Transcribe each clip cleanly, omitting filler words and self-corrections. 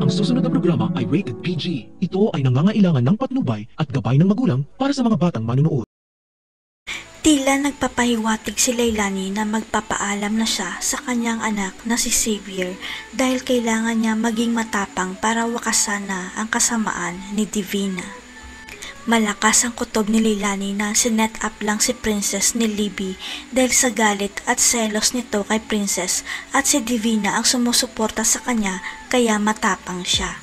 Ang susunod na programa ay rated PG. Ito ay nangangailangan ng patnubay at gabay ng magulang para sa mga batang manunood. Tila nagpapahiwatig si Leilani na magpapaalam na siya sa kanyang anak na si Xavier dahil kailangan niya maging matapang para wakasan na ang kasamaan ni Divina. Malakas ang kutob ni Leilani na sinet up lang si Princess ni Libby dahil sa galit at selos nito kay Princess at si Divina ang sumusuporta sa kanya kaya matapang siya.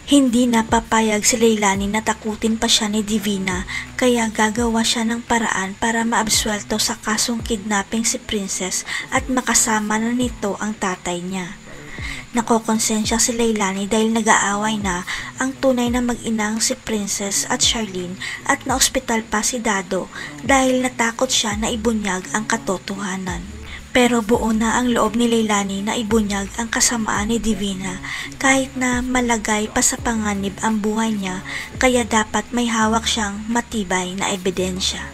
Hindi na papayag si Leilani na takutin pa siya ni Divina kaya gagawa siya ng paraan para maabsuelto sa kasong kidnapping si Princess at makasama na nito ang tatay niya. Nakokonsensya si Leilani dahil nag-aaway na ang tunay na mag-inang si Princess at Charlene at na-ospital pa si Dado dahil natakot siya na ibunyag ang katotohanan. Pero buo na ang loob ni Leilani na ibunyag ang kasamaan ni Divina kahit na malagay pa sa panganib ang buhay niya kaya dapat may hawak siyang matibay na ebidensya.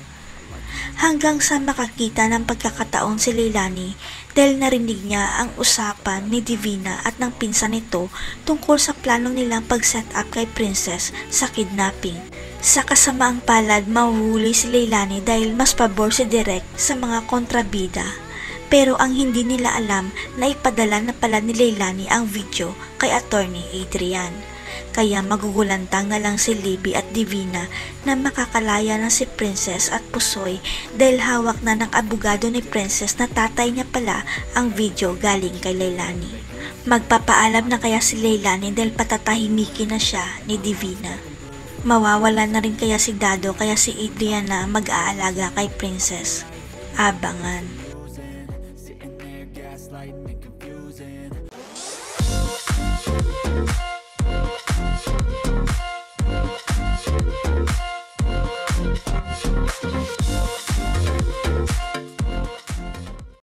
Hanggang sa makakita ng pagkakataon si Leilani dahil narinig niya ang usapan ni Divina at ng pinsan nito tungkol sa planong nilang pag-set up kay Princess sa kidnapping. Sa kasamaang palad mahuhuli si Leilani dahil mas pabor si Direk sa mga kontrabida. Pero ang hindi nila alam na ipadala na pala ni Leilani ang video kay Attorney Adrian. Kaya magugulantang na lang si Libby at Divina na makakalaya na si Princess at Pusoy dahil hawak na ng abogado ni Princess na tatay niya pala ang video galing kay Leilani. Magpapaalam na kaya si Leilani dahil patatahimikin na siya ni Divina. Mawawala na rin kaya si Dado kaya si Adrian na mag-aalaga kay Princess. Abangan.